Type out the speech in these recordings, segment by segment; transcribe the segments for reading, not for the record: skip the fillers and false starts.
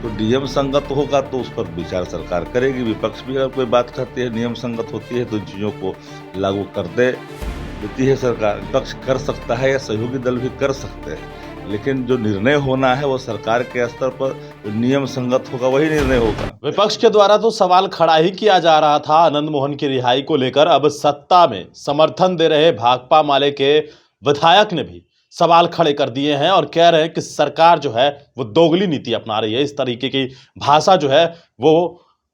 तो नियम संगत होगा तो उस पर विचार सरकार करेगी। विपक्ष भी अगर कोई बात करती है नियम संगत होती है तो इन चीज़ों को लागू कर देती है सरकार। विपक्ष कर सकता है या सहयोगी दल भी कर सकते हैं, लेकिन जो निर्णय होना है वो सरकार के स्तर पर जो नियम संगत होगा वही निर्णय होगा। विपक्ष के द्वारा तो सवाल खड़ा ही किया जा रहा था आनंद मोहन की रिहाई को लेकर। अब सत्ता में समर्थन दे रहे भाकपा माले के विधायक ने भी सवाल खड़े कर दिए हैं और कह रहे हैं कि सरकार जो है वो दोगली नीति अपना रही है। इस तरीके की भाषा जो है वो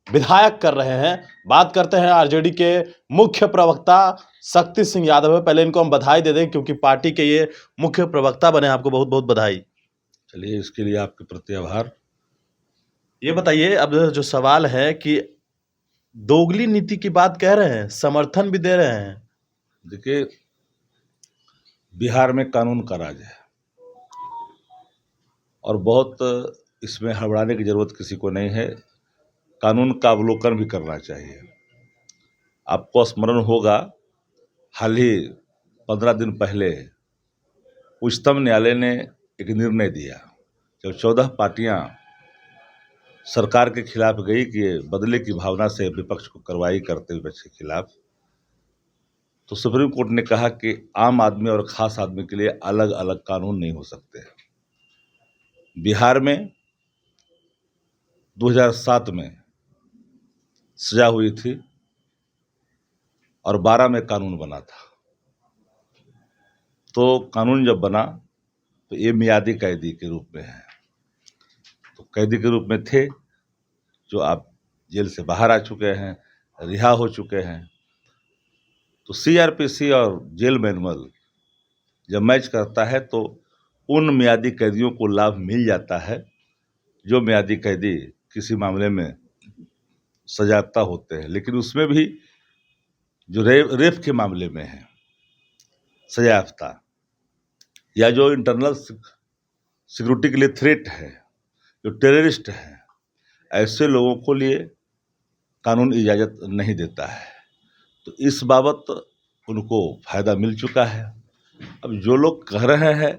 विधायक कर रहे हैं। बात करते हैं आरजेडी के मुख्य प्रवक्ता शक्ति सिंह यादव है। पहले इनको हम बधाई दे दें क्योंकि पार्टी के ये मुख्य प्रवक्ता बने। आपको बहुत बहुत बधाई। चलिए, इसके लिए आपके प्रति आभार। ये बताइए, अब जो सवाल है कि दोगली नीति की बात कह रहे हैं, समर्थन भी दे रहे हैं। देखिए, बिहार में कानून का राज है और बहुत इसमें हड़बड़ाने की जरूरत किसी को नहीं है। कानून का अवलोकन भी करना चाहिए। आपको स्मरण होगा, हाल ही 15 दिन पहले उच्चतम न्यायालय ने एक निर्णय दिया। जब 14 पार्टियां सरकार के खिलाफ गई कि बदले की भावना से विपक्ष को कार्रवाई करते विपक्ष के खिलाफ, तो सुप्रीम कोर्ट ने कहा कि आम आदमी और खास आदमी के लिए अलग अलग कानून नहीं हो सकते। बिहार में 2007 में सजा हुई थी और 12 में कानून बना था। तो कानून जब बना तो ये मियादी कैदी के रूप में है। तो कैदी के रूप में थे जो आप जेल से बाहर आ चुके हैं, रिहा हो चुके हैं। तो सीआरपीसी और जेल मैनुअल जब मैच करता है तो उन मियादी कैदियों को लाभ मिल जाता है जो मियादी कैदी किसी मामले में सजायाफ्ता होते हैं, लेकिन उसमें भी जो रेप के मामले में है सजायाफ्ता, या जो इंटरनल सिक्योरिटी के लिए थ्रेट है, जो टेररिस्ट है, ऐसे लोगों को लिए कानून इजाज़त नहीं देता है। तो इस बाबत उनको फ़ायदा मिल चुका है। अब जो लोग कह रहे हैं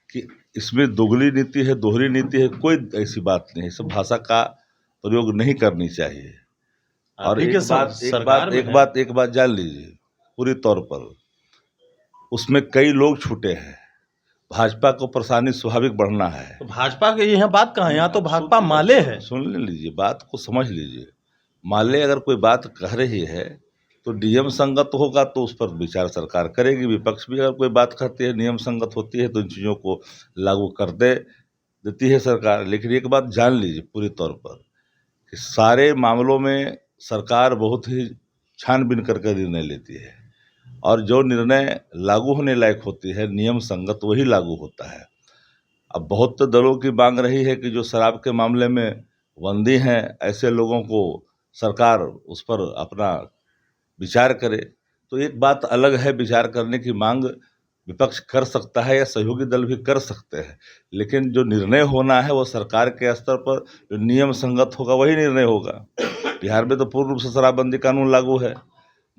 कि इसमें दोगली नीति है, दोहरी नीति है, कोई ऐसी बात नहीं है। सब भाषा का प्रयोग नहीं करनी चाहिए। और एक बात जान लीजिए पूरी तौर पर, उसमें कई लोग छूटे हैं। भाजपा को परेशानी स्वाभाविक बढ़ना है। तो भाजपा के यहाँ बात कहाँ है? यहाँ तो भाकपा माले है। सुन लीजिए, बात को समझ लीजिए। माले अगर कोई बात कह रही है तो नियम संगत होगा तो उस पर विचार सरकार करेगी। विपक्ष भी अगर कोई बात करती है नियम संगत होती है तो इन चीज़ों को लागू कर देती है सरकार। लेकिन एक बात जान लीजिए पूरी तौर पर कि सारे मामलों में सरकार बहुत ही छानबीन करके निर्णय लेती है और जो निर्णय लागू होने लायक होती है नियम संगत वही लागू होता है। अब बहुत दलों की मांग रही है कि जो शराब के मामले में बंदी हैं ऐसे लोगों को सरकार उस पर अपना विचार करे। तो एक बात अलग है, विचार करने की मांग विपक्ष कर सकता है या सहयोगी दल भी कर सकते हैं, लेकिन जो निर्णय होना है वो सरकार के स्तर पर जो नियम संगत होगा वही निर्णय होगा। बिहार में तो पूर्ण रूप से शराबबंदी कानून लागू है।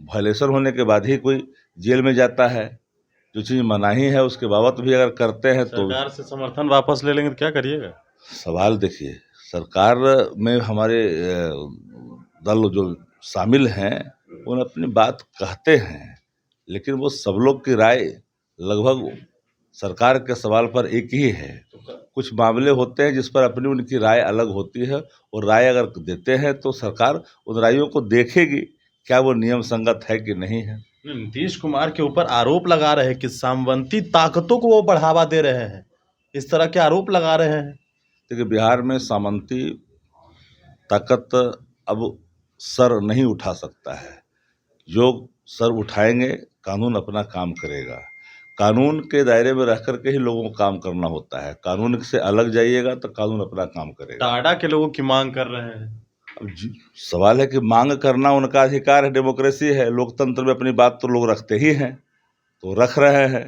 वायलेशन होने के बाद ही कोई जेल में जाता है। जो चीज़ मनाही है उसके बाबत भी अगर करते हैं तो सरकार से समर्थन वापस ले लेंगे तो क्या करिएगा? सवाल देखिए, सरकार में हमारे दल जो शामिल हैं उन अपनी बात कहते हैं, लेकिन वो सब लोग की राय लगभग सरकार के सवाल पर एक ही है। कुछ मामले होते हैं जिस पर अपनी उनकी राय अलग होती है और राय अगर देते हैं तो सरकार उन रायों को देखेगी क्या वो नियम संगत है कि नहीं है। नीतीश कुमार के ऊपर आरोप लगा रहे हैं कि सामंती ताकतों को वो बढ़ावा दे रहे हैं। इस तरह के आरोप लगा रहे हैं। देखिए, बिहार में सामंती ताकत अब सर नहीं उठा सकता है। जो सर उठाएंगे कानून अपना काम करेगा। कानून के दायरे में रह करके ही लोगों को काम करना होता है। कानून से अलग जाइएगा तो कानून अपना काम करेगा। टाडा के लोगों की मांग कर रहे हैं। अब सवाल है कि मांग करना उनका अधिकार है, डेमोक्रेसी है। लोकतंत्र में अपनी बात तो लोग रखते ही हैं, तो रख रहे हैं।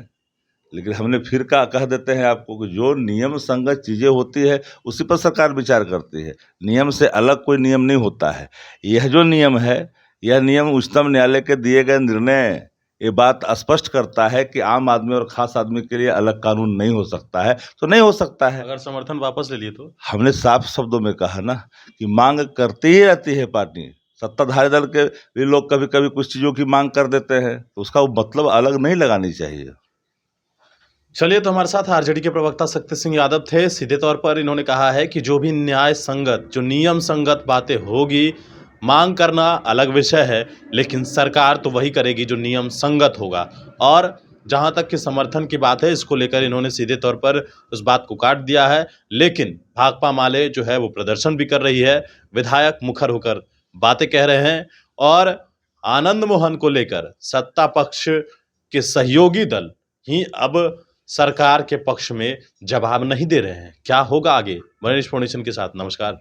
लेकिन हमने फिर कह देते हैं आपको कि जो नियम संगत चीज़ें होती है उसी पर सरकार विचार करती है। नियम से अलग कोई नियम नहीं होता है। यह जो नियम है यह नियम उच्चतम न्यायालय के दिए गए निर्णय ये बात स्पष्ट करता है कि आम आदमी और खास आदमी के लिए अलग कानून नहीं हो सकता है, तो नहीं हो सकता है। अगर समर्थन वापस ले लिए तो हमने साफ शब्दों में कहा ना कि मांग करती ही रहती है पार्टी। सत्ताधारी दल के भी लोग कभी कभी कुछ चीज़ों की मांग कर देते हैं, तो उसका वो मतलब अलग नहीं लगानी चाहिए। चलिए, तो हमारे साथ आरजेडी के प्रवक्ता शक्ति सिंह यादव थे। सीधे तौर पर इन्होंने कहा है कि जो भी न्याय संगत, जो नियम संगत बातें होगी, मांग करना अलग विषय है, लेकिन सरकार तो वही करेगी जो नियम संगत होगा। और जहां तक कि समर्थन की बात है, इसको लेकर इन्होंने सीधे तौर पर उस बात को काट दिया है। लेकिन भाकपा माले जो है वो प्रदर्शन भी कर रही है, विधायक मुखर होकर बातें कह रहे हैं और आनंद मोहन को लेकर सत्ता पक्ष के सहयोगी दल ही अब सरकार के पक्ष में जवाब नहीं दे रहे हैं। क्या होगा आगे? मनीष फाउंडेशन के साथ नमस्कार।